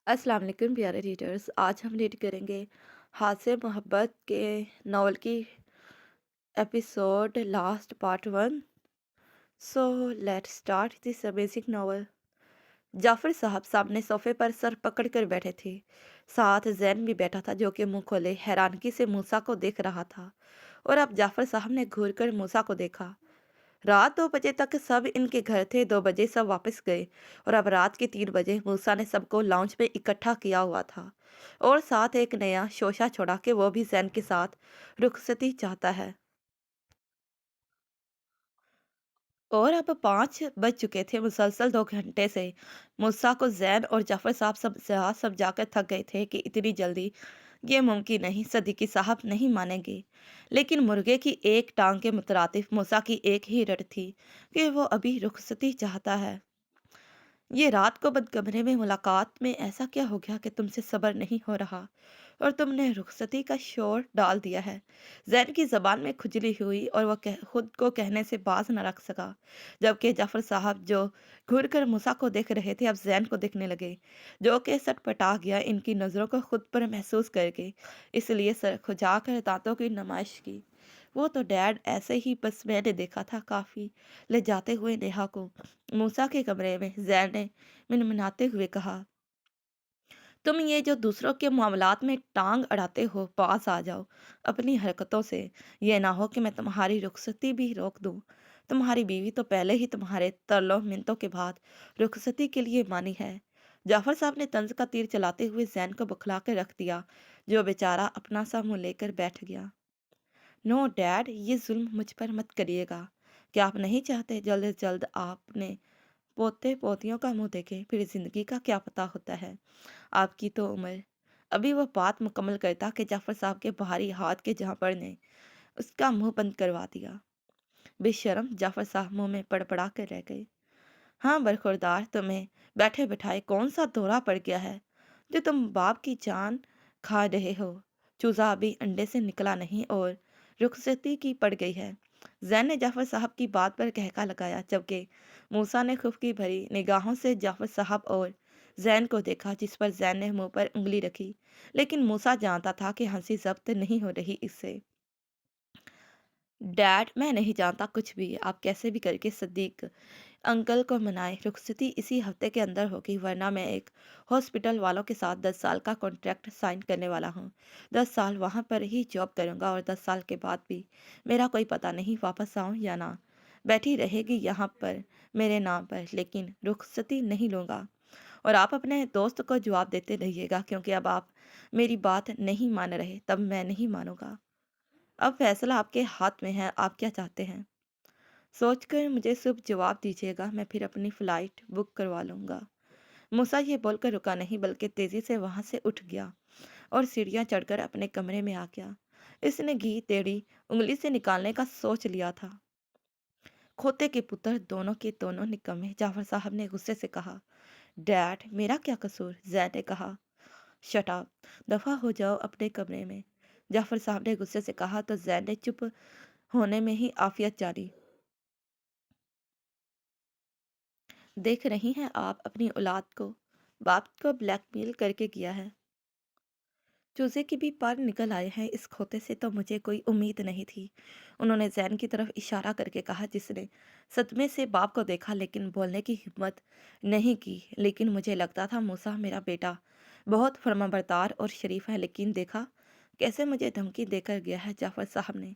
अस्सलाम वालेकुम प्यारे रीडर्स। आज हम रीड करेंगे हाथ से मोहब्बत के नावल की episode last part 1। So let's start this amazing novel. Jafar साहब सामने सोफे पर सर पकड़कर बैठे थे। साथ जैन भी बैठा था जो कि मुंह खोले हैरानगी से मूसा को देख रहा था। और अब जाफर साहब ने घूर कर मूसा को देखा। रात 2 बजे तक सब इनके घर थे। 2 बजे सब वापस गए और अब रात के 3 बजे मूसा ने सबको लाउंज में इकट्ठा किया हुआ था और साथ एक नया शोशा छोड़ा कि वो भी जैन के साथ रुखसती चाहता है। और अब 5 बज चुके थे। मुसलसल 2 घंटे से मूसा को जैन और जाफर साहब सब जाकर थक गए थे कि इतनी जल्दी ये मुमकिन नहीं, सदीकी साहब नहीं मानेंगे। लेकिन मुर्गे की एक टांग के मुतरातिफ मूसा की एक ही रट थी कि वो अभी रुखसती चाहता है। ये रात को बंद कमरे में मुलाकात में ऐसा क्या हो गया कि तुमसे सब्र नहीं हो रहा और तुमने रुखसती का शोर डाल दिया है। जैन की जबान में खुजली हुई और वह खुद को कहने से बाज न रख सका। जबकि जाफर साहब जो घूर कर मूसा को देख रहे थे अब जैन को देखने लगे, जो कि सटपटा गया इनकी नज़रों को खुद पर महसूस करके। इसलिए सर खुजाकर दांतों की नुमाइश की। वो तो डैड ऐसे ही, बस मैंने देखा था, काफी ले जाते हुए नेहा को। मूसा के कमरे में जैन ने मिनमिनाते हुए कहा, तुम ये जो दूसरों के मामलात में टांग अड़ाते हो, पास आ जाओ अपनी हरकतों से। ये ना हो कि मैं तुम्हारी रुखसती भी रोक दूं। तुम्हारी बीवी तो पहले ही तुम्हारे तरलो मिन्नतों के बाद रुखसती के लिए मानी है। जाफर साहब ने तंज का तीर चलाते हुए जैन को बखला कर रख दिया, जो बेचारा अपना सा मुंह लेकर बैठ गया। नो डैड, ये जुल्म मुझ पर मत करिएगा। क्या आप नहीं चाहते जल्द से जल्द आपने पोते पोतियों का मुंह देखे? फिर जिंदगी का क्या पता होता है। आपकी तो उम्र। अभी वह बात मुकम्मल करता कि जाफर साहब के भारी हाथ के जहां ने उसका मुंह बंद करवा दिया। बेशरम, जाफर साहब मुंह में पड़पड़ा कर रह गए। हाँ बरखुरदार, तुम्हें बैठे बिठाए कौन सा दौरा पड़ गया है जो तुम बाप की जान खा रहे हो? चूजा अभी अंडे से निकला नहीं और रुखसती की पड़ गई है। जैन ने जाफर साहब की बात पर कहका लगाया, जबकि मूसा ने खुफकी भरी निगाहों से जाफर साहब और जैन को देखा, जिस पर जैन ने मुंह पर उंगली रखी। लेकिन मूसा जानता था कि हंसी जब्त नहीं हो रही इससे। डैड, मैं नहीं जानता कुछ भी। आप कैसे भी करके सदीक अंकल को मनाए। रुखसती इसी हफ्ते के अंदर होगी, वरना मैं एक हॉस्पिटल वालों के साथ 10 साल का कॉन्ट्रैक्ट साइन करने वाला हूँ। 10 साल वहाँ पर ही जॉब करूँगा और 10 साल के बाद भी मेरा कोई पता नहीं, वापस आऊँ या ना। बैठी रहेगी यहाँ पर मेरे नाम पर, लेकिन रुखसती नहीं लूँगा। और आप अपने दोस्त को जवाब देते रहिएगा, क्योंकि अब आप मेरी बात नहीं मान रहे, तब मैं नहीं मानूंगा। अब फैसला आपके हाथ में है, आप क्या चाहते हैं? सोचकर मुझे शुभ जवाब दीजिएगा, मैं फिर अपनी फ्लाइट बुक करवा लूंगा। मूसा ये बोलकर रुका नहीं, बल्कि तेजी से वहां से उठ गया और सीढ़ियां चढ़कर अपने कमरे में आ गया। इसने घी टेढ़ी उंगली से निकालने का सोच लिया था। खोते के पुत्र दोनों के दोनों निकम्मे, जाफर साहब ने गुस्से से कहा। डैड, मेरा क्या कसूर? जैद ने कहा। शट अप, दफा हो जाओ अपने कमरे में, जाफर साहब ने गुस्से से कहा। तो जैद ने चुप होने में ही आफियत जारी। देख रही हैं आप अपनी औलाद को, बाप को ब्लैकमेल करके किया है। चूजे की भी पर निकल आए हैं इस खोते से, तो मुझे कोई उम्मीद नहीं थी। उन्होंने जैन की तरफ इशारा करके कहा, जिसने सदमे से बाप को देखा लेकिन बोलने की हिम्मत नहीं की। लेकिन मुझे लगता था मूसा मेरा बेटा बहुत फर्माबरदार और शरीफ है, लेकिन देखा कैसे मुझे धमकी देकर गया है। जाफर साहब ने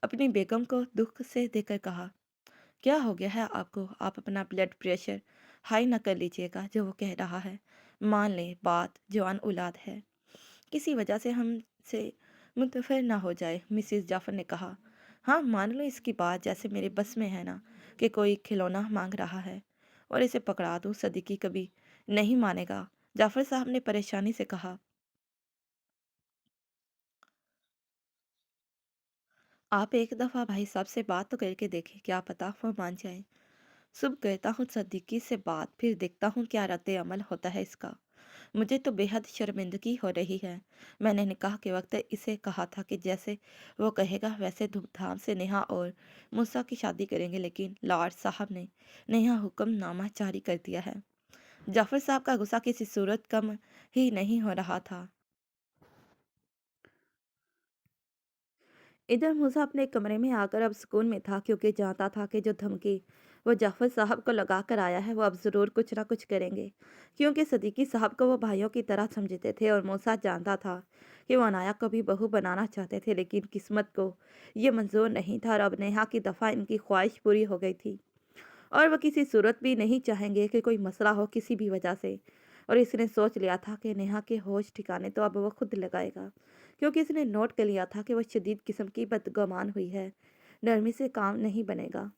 अपनी बेगम को दुख से देकर कहा, क्या हो गया है आपको? आप अपना ब्लड प्रेशर हाई न कर लीजिएगा। जो वो कह रहा है, मान ले बात जवान औलाद है, किसी वजह से हमसे मुतफिर ना हो जाए। मिसिस जाफर ने कहा, हाँ मान लो इसकी बात, जैसे मेरे बस में है ना कि कोई खिलौना मांग रहा है और इसे पकड़ा दूं। सदीकी कभी नहीं मानेगा, जाफर साहब ने परेशानी से कहा। आप एक दफ़ा भाई साहब से बात तो करके देखें, क्या पता वो मान जाए। सुबह कहता हूँ सदीकी से बात, फिर देखता हूँ क्या रद्द अमल होता है इसका। मुझे तो बेहद शर्मिंदगी हो रही है। मैंने निकाह के वक्त इसे कहा था कि जैसे वो कहेगा वैसे धूमधाम से नेहा और मूसा की शादी करेंगे, लेकिन लॉर्ड साहब ने नेहा हुक्मनामा जारी कर दिया है। जाफर साहब का गुस्सा किसी सूरत कम ही नहीं हो रहा था। इधर मूसा अपने कमरे में आकर अब सुकून में था, क्योंकि जानता था कि जो धमकी वो जाफर साहब को लगा कर आया है वो अब ज़रूर कुछ ना कुछ करेंगे, क्योंकि सदीकी साहब को वो भाइयों की तरह समझते थे। और मूसा जानता था कि वो अनाया को भी बहू बनाना चाहते थे, लेकिन किस्मत को ये मंजूर नहीं था और अब नेहा की दफ़ा इनकी ख्वाहिश पूरी हो गई थी। और वह किसी सूरत भी नहीं चाहेंगे कि कोई मसला हो किसी भी वजह से। और इसने सोच लिया था कि नेहा के होश ठिकाने तो अब वो खुद लगाएगा, क्योंकि इसने नोट कर लिया था कि वह शदीद किस्म की बदगुमान हुई है। नरमी से काम नहीं बनेगा।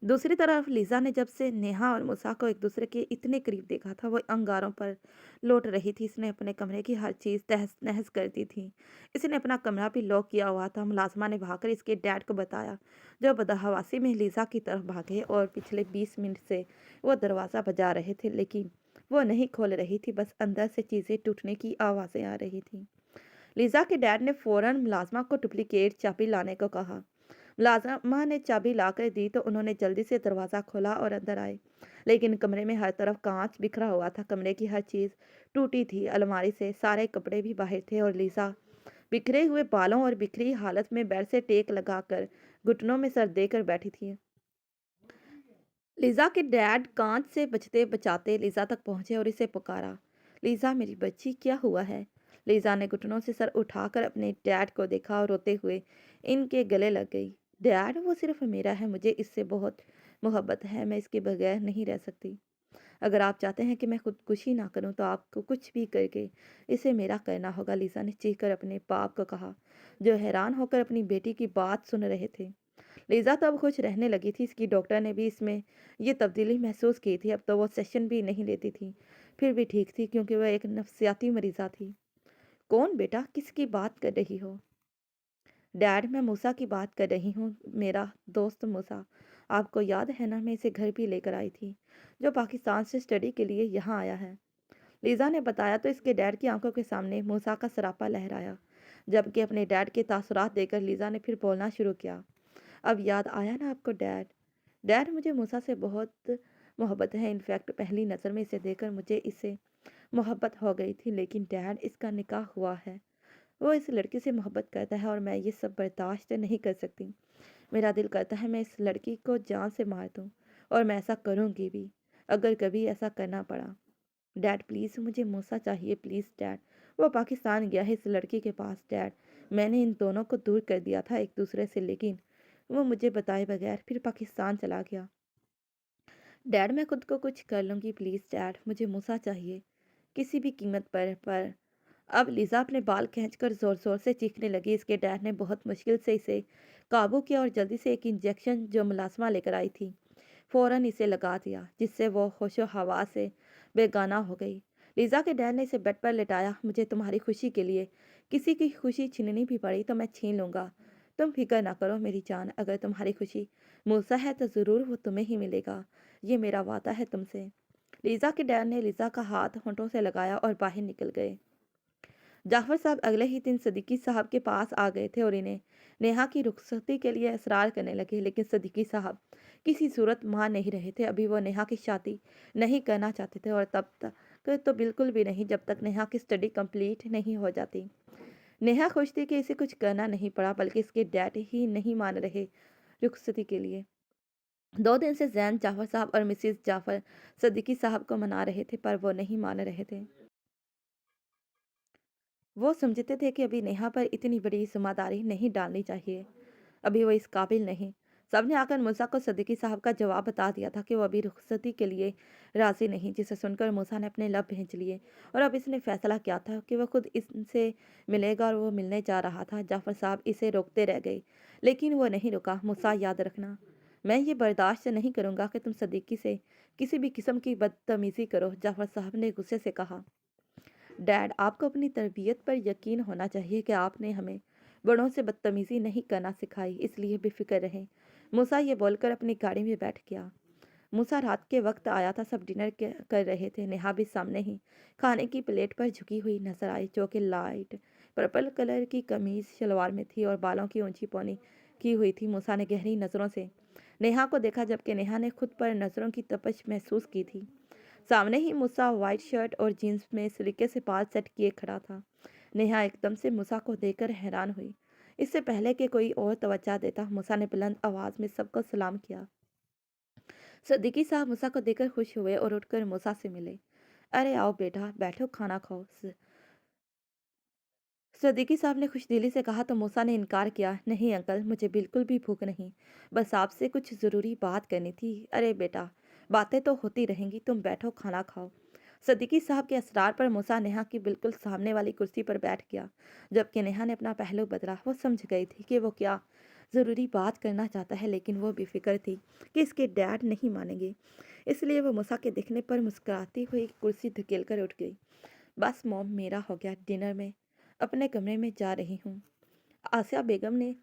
दूसरी तरफ लीजा ने जब से नेहा और मूसा को एक दूसरे के इतने करीब देखा था, वो अंगारों पर लौट रही थी। इसने अपने कमरे की हर चीज़ तहस नहस कर दी थी। इसने अपना कमरा भी लॉक किया हुआ था। मुलाजमा ने भागकर इसके डैड को बताया, जो बदहवासी में लीजा की तरफ भागे। और पिछले 20 मिनट से वो दरवाज़ा बजा रहे थे, लेकिन वो नहीं खोल रही थी। बस अंदर से चीज़ें टूटने की आवाज़ें आ रही थी। लीजा के डैड ने फौरन मुलाजमा को डुप्लीकेट चाबी लाने को कहा। मुलाजमा ने चाबी लाकर दी तो उन्होंने जल्दी से दरवाज़ा खोला और अंदर आए। लेकिन कमरे में हर तरफ कांच बिखरा हुआ था। कमरे की हर चीज़ टूटी थी। अलमारी से सारे कपड़े भी बाहर थे और लीजा बिखरे हुए बालों और बिखरी हालत में बेड से टेक लगाकर घुटनों में सर देकर बैठी थी। लीजा के डैड कांच से बचते बचाते लीजा तक पहुंचे और इसे पुकारा, लीजा मेरी बच्ची, क्या हुआ है? लीजा ने घुटनों से सर उठाकर अपने डैड को देखा और रोते हुए इनके गले लग गई। डैड, वो सिर्फ मेरा है, मुझे इससे बहुत मोहब्बत है, मैं इसके बगैर नहीं रह सकती। अगर आप चाहते हैं कि मैं खुदकुशी ना करूं तो आपको कुछ भी करके इसे मेरा करना होगा, लीजा ने चीख कर अपने बाप को कहा, जो हैरान होकर अपनी बेटी की बात सुन रहे थे। लीजा तो अब खुश रहने लगी थी। इसकी डॉक्टर ने भी इसमें ये तब्दीली महसूस की थी। अब तो वो सेशन भी नहीं लेती थी, फिर भी ठीक थी, क्योंकि वह एक नफ्सियाती मरीज़ा थी। कौन बेटा, किसकी बात कर रही हो? डैड, मैं मूसा की बात कर रही हूँ, मेरा दोस्त मूसा। आपको याद है ना, मैं इसे घर भी लेकर आई थी, जो पाकिस्तान से स्टडी के लिए यहाँ आया है। लीजा ने बताया तो इसके डैड की आंखों के सामने मूसा का सरापा लहराया। जबकि अपने डैड के तासुरात देकर लीजा ने फिर बोलना शुरू किया, अब याद आया ना आपको डैड? डैड, मुझे मूसा से बहुत मोहब्बत है। इनफैक्ट पहली नज़र में इसे देखकर मुझे इससे मोहब्बत हो गई थी। लेकिन डैड, इसका निकाह हुआ है, वो इस लड़की से मोहब्बत करता है और मैं ये सब बर्दाश्त नहीं कर सकती। मेरा दिल करता है मैं इस लड़की को जान से मार दूँ, और मैं ऐसा करूँगी भी, अगर कभी ऐसा करना पड़ा। डैड प्लीज़, मुझे मूसा चाहिए, प्लीज़ डैड। वो पाकिस्तान गया है इस लड़की के पास डैड। मैंने इन दोनों को दूर कर दिया था एक दूसरे से, लेकिन वो मुझे बताए बगैर फिर पाकिस्तान चला गया। डैड, मैं खुद को कुछ कर लूँगी, प्लीज़ डैड, मुझे मूसा चाहिए, किसी भी कीमत पर। अब लिज़ा अपने बाल खींचकर ज़ोर-ज़ोर से चीखने लगी। इसके डैड ने बहुत मुश्किल से इसे काबू किया और जल्दी से एक इंजेक्शन जो मुलाज़िमा लेकर आई थी, फ़ौरन इसे लगा दिया, जिससे वो होशो-हवास से बेगाना हो गई। लिज़ा के डैड ने इसे बेड पर लिटाया। मुझे तुम्हारी खुशी के लिए किसी की खुशी छीननी भी पड़ी तो मैं छीन लूँगा। तुम फ़िक्र ना करो मेरी जान, अगर तुम्हारी खुशी मूसा है तो ज़रूर वो तुम्हें ही मिलेगा। ये मेरा वादा है तुमसे। लिज़ा के डैड ने लिज़ा का हाथ होंठों से लगाया और बाहर निकल गए। जाफर साहब अगले ही दिन सदीकी साहब के पास आ गए थे और इन्हें नेहा की रुखसती के लिए इसरार करने लगे। लेकिन सदीकी साहब किसी सूरत मान नहीं रहे थे। अभी वो नेहा की शादी नहीं करना चाहते थे, और तब तक तो बिल्कुल भी नहीं जब तक नेहा की स्टडी कंप्लीट नहीं हो जाती। नेहा खुश थी कि इसे कुछ करना नहीं पड़ा, बल्कि इसके डैड ही नहीं मान रहे रुखसती के लिए। 2 दिन से जैन जाफर साहब और मिसिज जाफर सदीकी साहब को मना रहे थे, पर वो नहीं मान रहे थे। वो समझते थे कि अभी नेहा पर इतनी बड़ी ज़िम्मेदारी नहीं डालनी चाहिए। अभी वो इस काबिल नहीं। सबने आकर मूसा को सदीकी साहब का जवाब बता दिया था कि वो अभी रुखसती के लिए राज़ी नहीं, जिसे सुनकर मूसा ने अपने लब भींच लिए। और अब इसने फैसला किया था कि वह खुद इससे मिलेगा, और वो मिलने जा रहा था। जाफ़र साहब इसे रोकते रह गए, लेकिन वो नहीं रुका। मूसा, याद रखना, मैं ये बर्दाश्त नहीं करूँगा कि तुम सदीकी से किसी भी किस्म की बदतमीज़ी करो, जाफ़र साहब ने गुस्से से कहा। डैड, आपको अपनी तरबियत पर यकीन होना चाहिए कि आपने हमें बड़ों से बदतमीज़ी नहीं करना सिखाई, इसलिए बेफिक्र रहें। मूसा ये बोलकर अपनी गाड़ी में बैठ गया। मूसा रात के वक्त आया था। सब डिनर कर रहे थे। नेहा भी सामने ही खाने की प्लेट पर झुकी हुई नजर आई, जो कि लाइट पर्पल कलर की कमीज शलवार में थी और बालों की ऊंची पौनी की हुई थी। मूसा ने गहरी नज़रों से नेहा को देखा, जबकि नेहा ने खुद पर नज़रों की तपश महसूस की थी। सामने ही मूसा व्हाइट शर्ट और जीन्स में सलीके से बाल सेट किए खड़ा था। नेहा एकदम से मूसा को देखकर हैरान हुई। इससे पहले कि कोई और तवज्जो देता, मूसा ने बुलंद आवाज में सबको सलाम किया। सिद्दीकी साहब मूसा को देखकर खुश हुए और उठकर मूसा से मिले। अरे आओ बेटा, बैठो, खाना खाओ। सिद्दीकी साहब ने खुशदिली से कहा तो मूसा ने इनकार किया। नहीं अंकल, मुझे बिल्कुल भी भूख नहीं, बस आपसे कुछ ज़रूरी बात करनी थी। अरे बेटा, बातें तो होती रहेंगी, तुम बैठो, खाना खाओ। सिद्दीकी साहब के असरार पर मूसा नेहा की बिल्कुल सामने वाली कुर्सी पर बैठ गया। जबकि नेहा ने अपना पहलू बदला। वो समझ गई थी कि वो क्या ज़रूरी बात करना चाहता है, लेकिन वो बेफिक्र थी कि इसके डैड नहीं मानेंगे। इसलिए वो मूसा के दिखने पर मुस्कुराती हुई कुर्सी धकेल कर उठ गई। बस मॉम, मेरा हो गया डिनर, में अपने कमरे में जा रही हूँ। आसिया बेगम ने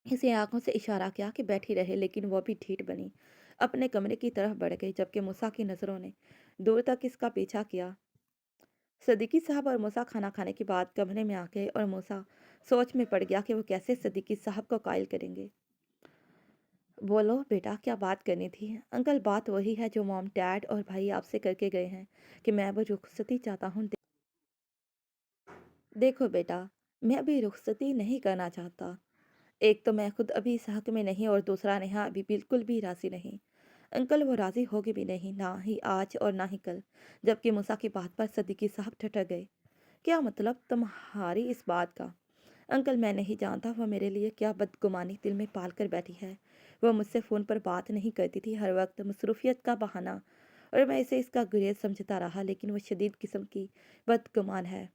इसे आंखों से इशारा किया कि बैठी रहे, लेकिन वो भी ढीठ बनी, अपने कमरे की तरफ बढ़ गई। जबकि मूसा की नज़रों ने दूर तक इसका पीछा किया। सदीकी साहब और मूसा खाना खाने के बाद कमरे में आ गए और मूसा सोच में पड़ गया कि वो कैसे सदीकी साहब को कायल करेंगे। बोलो बेटा, क्या बात करनी थी? अंकल, बात वही है जो मॉम, डैड और भाई आपसे करके गए हैं कि मैं वो रुखसती चाहता हूँ। देखो बेटा, मैं अभी रुखसती नहीं करना चाहता। एक तो मैं खुद अभी इस हक में नहीं, और दूसरा नेहा अभी बिल्कुल भी राजी नहीं। अंकल, वो राजी होगी भी नहीं, ना ही आज और ना ही कल। जबकि मूसा की बात पर सदीकी साहब ठठक गए। क्या मतलब तुम्हारी इस बात का? अंकल, मैं नहीं जानता वो मेरे लिए क्या बदगुमानी दिल में पाल कर बैठी है। वो मुझसे फ़ोन पर बात नहीं करती थी, हर वक्त मसरूफियत का बहाना, और मैं इसे इसका गुरेज समझता रहा। लेकिन वो शदीद किस्म की बदगुमान है।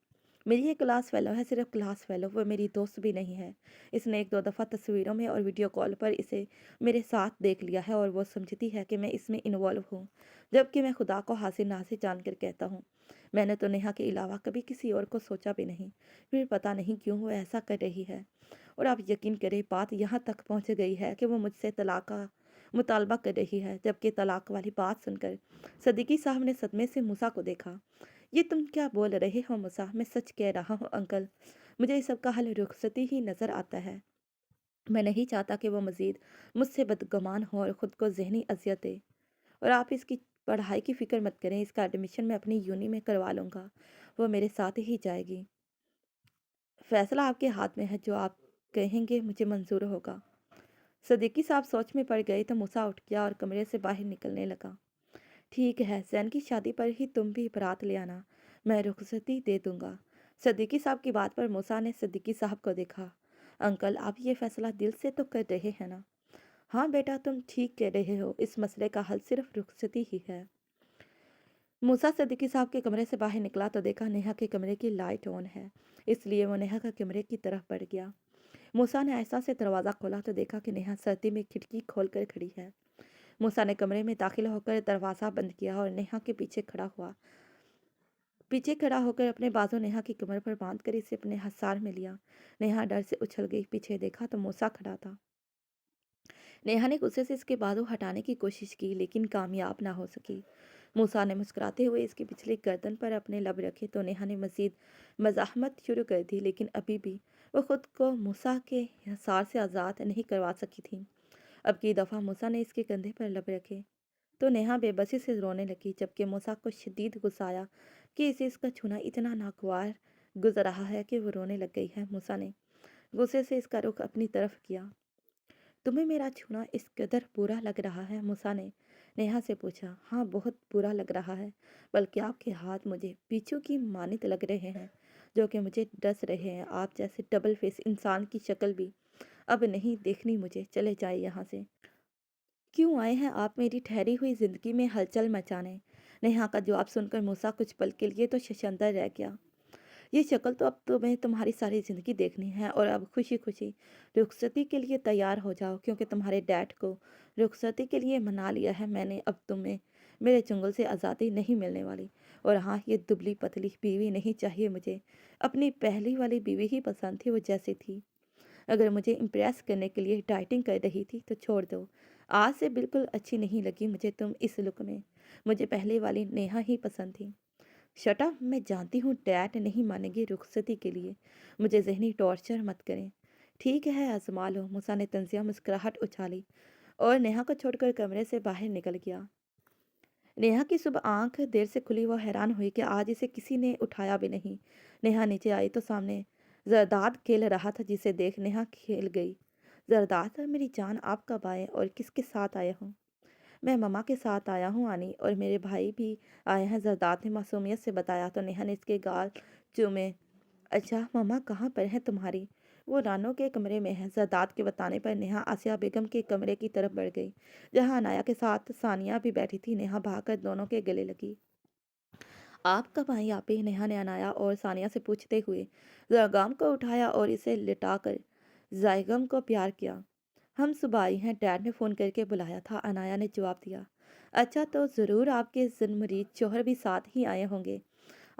मेरी ये क्लास फेलो है, सिर्फ क्लास फेलो, वो मेरी दोस्त भी नहीं है। इसने एक दो दफ़ा तस्वीरों में और वीडियो कॉल पर इसे मेरे साथ देख लिया है, और वो समझती है कि मैं इसमें इन्वॉल्व हूँ। जबकि मैं खुदा को हासिल नासिर जानकर कहता हूँ, मैंने तो नेहा के अलावा कभी किसी और को सोचा भी नहीं। फिर पता नहीं क्यों वो ऐसा कर रही है। और आप यकीन करें, बात यहाँ तक पहुँच गई है कि वो मुझसे तलाक का मुतालबा कर रही है। जबकि तलाक वाली बात सुनकर सदीकी साहब ने सदमे से मूसा को देखा। ये तुम क्या बोल रहे हो मूसा? मैं सच कह रहा हूँ अंकल, मुझे इस सब का हल रुखसती ही नज़र आता है। मैं नहीं चाहता कि वो मज़ीद मुझसे बदगुमान हो और ख़ुद को ज़हनी अज़ियत दे। और आप इसकी पढ़ाई की फ़िक्र मत करें, इसका एडमिशन मैं अपनी यूनी में करवा लूँगा। वो मेरे साथ ही जाएगी। फ़ैसला आपके हाथ में है, जो आप कहेंगे मुझे मंज़ूर होगा। सदीकी साहब सोच में पड़ गए तो मूसा उठ गया और कमरे से बाहर निकलने लगा। ठीक है, ज़ैन की शादी पर ही तुम भी बारात ले आना, मैं रुखसती दे दूंगा। सदीकी साहब की बात पर मूसा ने सदीकी साहब को देखा। अंकल, आप ये फैसला दिल से तो कर रहे हैं ना? हाँ बेटा, तुम ठीक कह रहे हो, इस मसले का हल सिर्फ रुखसती ही है। मूसा सदीकी साहब के कमरे से बाहर निकला तो देखा नेहा के कमरे की लाइट ऑन है। इसलिए वो नेहा का कमरे की तरफ बढ़ गया। मूसा ने आहिस्ता से दरवाज़ा खोला तो देखा कि नेहा सर्दी में खिड़की खोलकर खड़ी है। मूसा ने कमरे में दाखिल होकर दरवाज़ा बंद किया और नेहा के पीछे खड़ा होकर अपने बाजू नेहा की कमर पर बांध कर इसे अपने हसार में लिया। नेहा डर से उछल गई। पीछे देखा तो मूसा खड़ा था। नेहा ने गुस्से से इसके बाजू हटाने की कोशिश की, लेकिन कामयाब ना हो सकी। मूसा ने मुस्कुराते हुए इसकी पिछली गर्दन पर अपने लब रखे तो नेहा ने मजीद मज़ाहमत शुरू कर दी, लेकिन अभी भी वो खुद को मूसा के हिसार से आज़ाद नहीं करवा सकी थी। अब की दफ़ा मूसा ने इसके कंधे पर लब रखे तो नेहा बेबसी से रोने लगी। जबकि मूसा को शदीद गुस्सा आया कि इसे इसका छूना इतना नागवार गुजर रहा है कि वो रोने लग गई है। मूसा ने गुस्से से इसका रुख अपनी तरफ किया। तुम्हें मेरा छूना इस कदर बुरा लग रहा है? मूसा ने नेहा से पूछा। हाँ, बहुत बुरा लग रहा है, बल्कि आपके हाथ मुझे बिच्छू की मानित लग रहे हैं, जो कि मुझे डस रहे हैं। आप जैसे डबल फेस इंसान की शक्ल भी अब नहीं देखनी मुझे। चले जाए यहाँ से। क्यों आए हैं आप मेरी ठहरी हुई जिंदगी में हलचल मचाने? नेहा का जवाब सुनकर मूसा कुछ पल के लिए तो शर्मिंदा रह गया। ये शक्ल तो अब तुम्हें तुम्हारी सारी ज़िंदगी देखनी है, और अब खुशी खुशी रुखसती के लिए तैयार हो जाओ, क्योंकि तुम्हारे डैड को रुखसती के लिए मना लिया है मैंने। अब तुम्हें मेरे चंगुल से आज़ादी नहीं मिलने वाली। और हाँ, ये दुबली पतली बीवी नहीं चाहिए मुझे। अपनी पहली वाली बीवी ही पसंद थी, वो जैसी थी। अगर मुझे इम्प्रेस करने के लिए डाइटिंग कर रही थी तो छोड़ दो। आज से बिल्कुल अच्छी नहीं लगी मुझे तुम इस लुक में। मुझे पहले वाली नेहा ही पसंद थी। शट अप, मैं जानती हूँ डैड नहीं मानेंगे रुखसती के लिए। मुझे ज़हनी टॉर्चर मत करें। ठीक है, आजमा लो। मूसा ने तंजिया मुस्कुराहट उछाली और नेहा को छोड़कर कमरे से बाहर निकल गया। नेहा की सुबह आंख देर से खुली। वो हैरान हुई कि आज इसे किसी ने उठाया भी नहीं। नेहा नीचे आई तो सामने जरदाद खेल रहा था, जिसे देख नेहा खेल गई। जरदाद, मेरी जान, आप कब आए और किसके साथ आए हो? मैं मम्मा के साथ आया हूँ आनी, और मेरे भाई भी आए हैं, जरदाद ने मासूमियत से बताया। तो नेहा ने इसके गाल चूमे। अच्छा, मम्मा कहाँ पर है तुम्हारी? वो रानो के कमरे में है। जरदाद के बताने पर नेहा आसिया बेगम के कमरे की तरफ बढ़ गई, जहाँ अनाया के साथ सानिया भी बैठी थी। नेहा भागकर दोनों के गले लगी। आप कब आई आपी? नेहा ने अनाया और सानिया से पूछते हुए जयगम को उठाया और इसे लिटाकर जयगम को प्यार किया। हम सुबह आई हैं, डैड ने फ़ोन करके बुलाया था, अनाया ने जवाब दिया। अच्छा, तो ज़रूर आपके जन्मरीत शोहर भी साथ ही आए होंगे।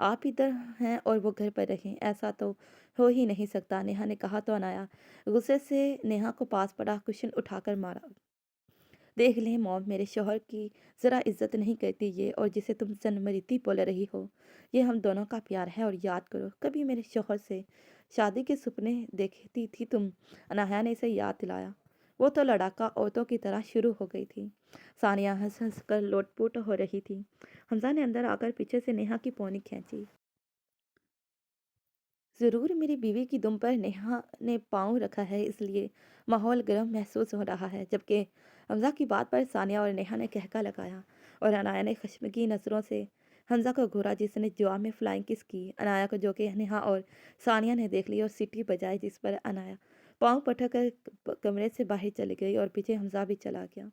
आप इधर हैं और वो घर पर रहें, ऐसा तो हो ही नहीं सकता, नेहा ने कहा। तो अनाया गुस्से से नेहा को पास पड़ा कुशन उठाकर मारा। देख लें मॉम, मेरे शौहर की ज़रा इज्जत नहीं करती ये, और जिसे तुम जन्मरीति बोल रही हो, ये हम दोनों का प्यार है। और याद करो, कभी मेरे शौहर से शादी के सपने देखती थी तुम? अनाया ने इसे याद दिलाया। वो तो लड़ाका औरतों की तरह शुरू हो गई थी। सानिया हंस हंस कर लोटपोट हो रही थी। हमजा ने अंदर आकर पीछे से नेहा की पौनी खींची। ज़रूर मेरी बीवी की दुम पर नेहा ने पाँव रखा है, इसलिए माहौल गर्म महसूस हो रहा है। जबकि हमज़ा की बात पर सानिया और नेहा ने कहका लगाया, और अनाया ने खश्मगी नज़रों से हमज़ा को घूरा, जिसने जवाब में फ्लाइंग किस की अनाया को, जो कि नेहा और सानिया ने देख ली और सीटी बजाई, जिस पर अनाया पाँव पटक कर कमरे से बाहर चली गई और पीछे हमज़ा भी चला गया।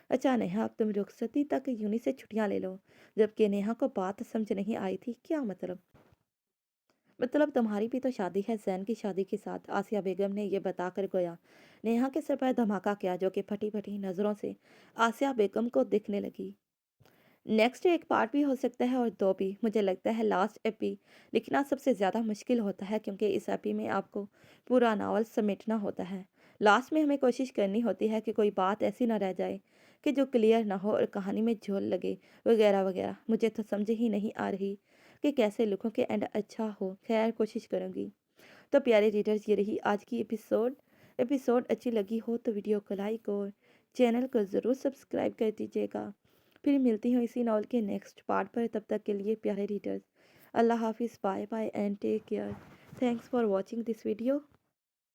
अच्छा नेहा, अब तुम रुखसती तक यूनी से छुट्टियां ले लो। जबकि नेहा को बात समझ नहीं आई थी। क्या मतलब? मतलब तुम्हारी भी तो शादी है जैन की शादी के साथ, आसिया बेगम ने ये बताकर गोया। नेहा के सर पर धमाका किया, जो कि फटी फटी नज़रों से आसिया बेगम को दिखने लगी। नेक्स्ट एक पार्ट भी हो सकता है और दो भी। मुझे लगता है लास्ट एपी लिखना सबसे ज़्यादा मुश्किल होता है, क्योंकि इस एपी में आपको पूरा नावल समेटना होता है। लास्ट में हमें कोशिश करनी होती है कि कोई बात ऐसी ना रह जाए कि जो क्लियर ना हो और कहानी में झोल लगे, वगैरह वगैरह। मुझे तो समझ ही नहीं आ रही कि कैसे लिखूं कि एंड अच्छा हो। खैर, कोशिश करूंगी। तो प्यारे रीडर्स, ये रही आज की एपिसोड। एपिसोड अच्छी लगी हो तो वीडियो को लाइक और चैनल को ज़रूर सब्सक्राइब कर दीजिएगा। फिर मिलती हूँ इसी नॉवल के नेक्स्ट पार्ट पर। तब तक के लिए प्यारे रीडर्स, अल्लाह हाफिज़, bye bye and take care. Thanks for watching this video.